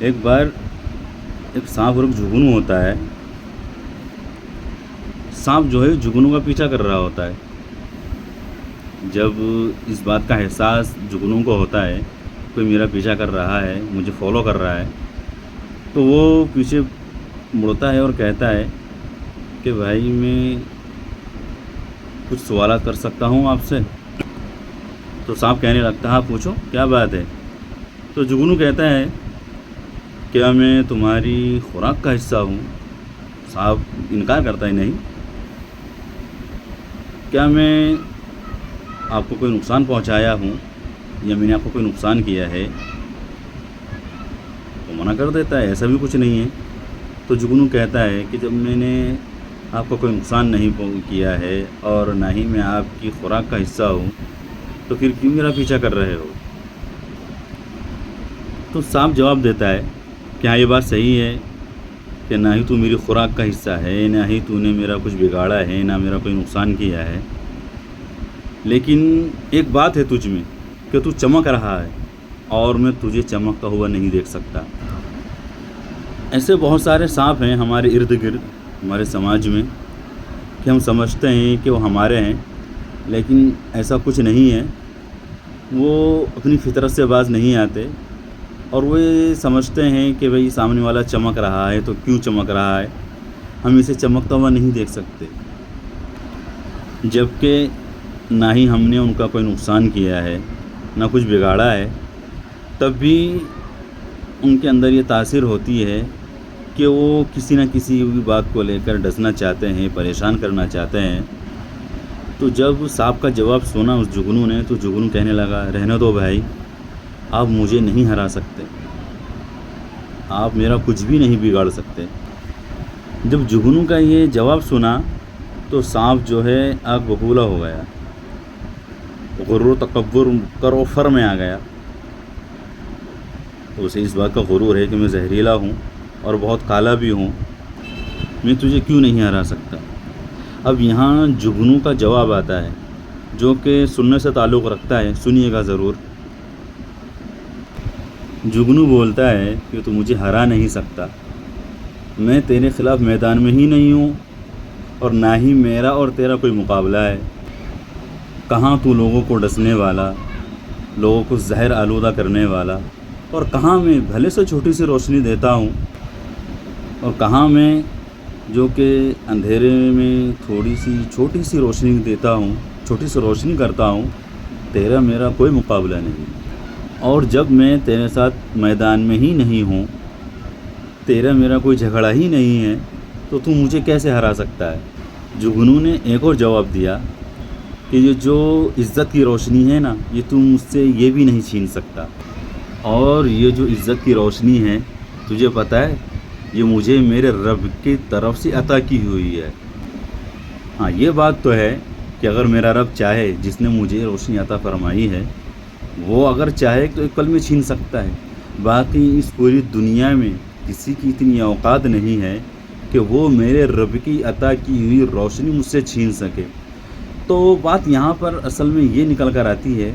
ایک بار ایک سانپ اور ایک جگنو ہوتا ہے. سانپ جو ہے جگنو کا پیچھا کر رہا ہوتا ہے. جب اس بات کا احساس جگنو کو ہوتا ہے کوئی میرا پیچھا کر رہا ہے, مجھے فالو کر رہا ہے, تو وہ پیچھے مڑتا ہے اور کہتا ہے کہ بھائی میں کچھ سوالات کر سکتا ہوں آپ سے. تو سانپ کہنے لگتا ہے, ہاں پوچھو کیا بات ہے. تو جگنو کہتا ہے کیا میں تمہاری خوراک کا حصہ ہوں. سانپ انکار کرتا ہے نہیں. کیا میں آپ کو کوئی نقصان پہنچایا ہوں یا میں نے آپ کو کوئی نقصان کیا ہے. تو منع کر دیتا ہے ایسا بھی کچھ نہیں ہے. تو جگنو کہتا ہے کہ جب میں نے آپ کو کوئی نقصان نہیں کیا ہے اور نہ ہی میں آپ کی خوراک کا حصہ ہوں تو پھر کیوں میرا پیچھا کر رہے ہو. تو سانپ جواب دیتا ہے کہ ہاں یہ بات صحیح ہے کہ نہ ہی تو میری خوراک کا حصہ ہے, نہ ہی تو نے میرا کچھ بگاڑا ہے, نہ میرا کوئی نقصان کیا ہے. لیکن ایک بات ہے تجھ میں کہ تو چمک رہا ہے اور میں تجھے چمکتا ہوا نہیں دیکھ سکتا. ایسے بہت سارے سانپ ہیں ہمارے ارد گرد ہمارے سماج میں کہ ہم سمجھتے ہیں کہ وہ ہمارے ہیں, لیکن ایسا کچھ نہیں ہے. وہ اپنی فطرت سے باز نہیں آتے اور وہ سمجھتے ہیں کہ بھئی سامنے والا چمک رہا ہے تو کیوں چمک رہا ہے, ہم اسے چمکتا ہوا نہیں دیکھ سکتے. جبکہ نہ ہی ہم نے ان کا کوئی نقصان کیا ہے, نہ کچھ بگاڑا ہے, تب بھی ان کے اندر یہ تاثیر ہوتی ہے کہ وہ کسی نہ کسی بھی بات کو لے کر ڈسنا چاہتے ہیں, پریشان کرنا چاہتے ہیں. تو جب سانپ کا جواب سنا اس جگنو نے تو جگنو کہنے لگا, رہنے دو بھائی, آپ مجھے نہیں ہرا سکتے, آپ میرا کچھ بھی نہیں بگاڑ سکتے. جب جگنو کا یہ جواب سنا تو سانپ جو ہے آگ ببولا ہو گیا, غرور و تکبر کر و فر میں آ گیا. تو اسے اس بات کا غرور ہے کہ میں زہریلا ہوں اور بہت کالا بھی ہوں, میں تجھے کیوں نہیں ہرا سکتا. اب یہاں جگنو کا جواب آتا ہے جو کہ سننے سے تعلق رکھتا ہے, سنیے گا ضرور. جگنو بولتا ہے کہ تو مجھے ہرا نہیں سکتا, میں تیرے خلاف میدان میں ہی نہیں ہوں اور نہ ہی میرا اور تیرا کوئی مقابلہ ہے. کہاں تو لوگوں کو ڈسنے والا, لوگوں کو زہر آلودہ کرنے والا, اور کہاں میں بھلے سے چھوٹی سی روشنی دیتا ہوں, اور کہاں میں جو کہ اندھیرے میں تھوڑی سی چھوٹی سی روشنی دیتا ہوں, چھوٹی سی روشنی کرتا ہوں. تیرا میرا کوئی مقابلہ نہیں. اور جب میں تیرے ساتھ میدان میں ہی نہیں ہوں, تیرا میرا کوئی جھگڑا ہی نہیں ہے, تو مجھے کیسے ہرا سکتا ہے. جگنو نے ایک اور جواب دیا کہ یہ جو عزت کی روشنی ہے نا, یہ مجھ سے یہ بھی نہیں چھین سکتا. اور یہ جو عزت کی روشنی ہے تجھے پتہ ہے یہ مجھے میرے رب کی طرف سے عطا کی ہوئی ہے. ہاں یہ بات تو ہے کہ اگر میرا رب چاہے, جس نے مجھے روشنی عطا فرمائی ہے, وہ اگر چاہے تو ایک پل میں چھین سکتا ہے. باقی اس پوری دنیا میں کسی کی اتنی اوقات نہیں ہے کہ وہ میرے رب کی عطا کی ہوئی روشنی مجھ سے چھین سکے. تو بات یہاں پر اصل میں یہ نکل کر آتی ہے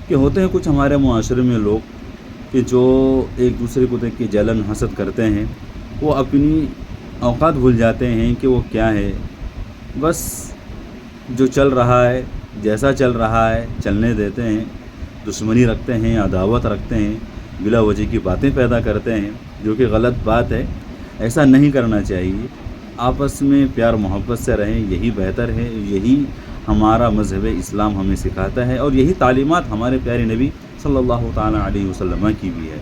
کہ ہوتے ہیں کچھ ہمارے معاشرے میں لوگ کہ جو ایک دوسرے کو دیکھ کے جلن حسد کرتے ہیں, وہ اپنی اوقات بھول جاتے ہیں کہ وہ کیا ہے. بس جو چل رہا ہے, جیسا چل رہا ہے چلنے دیتے ہیں. دشمنی رکھتے ہیں, عداوت رکھتے ہیں, بلا وجہ کی باتیں پیدا کرتے ہیں, جو کہ غلط بات ہے. ایسا نہیں کرنا چاہیے. آپس میں پیار محبت سے رہیں, یہی بہتر ہے. یہی ہمارا مذہب اسلام ہمیں سکھاتا ہے اور یہی تعلیمات ہمارے پیارے نبی صلی اللہ تعالیٰ علیہ وسلم کی بھی ہے.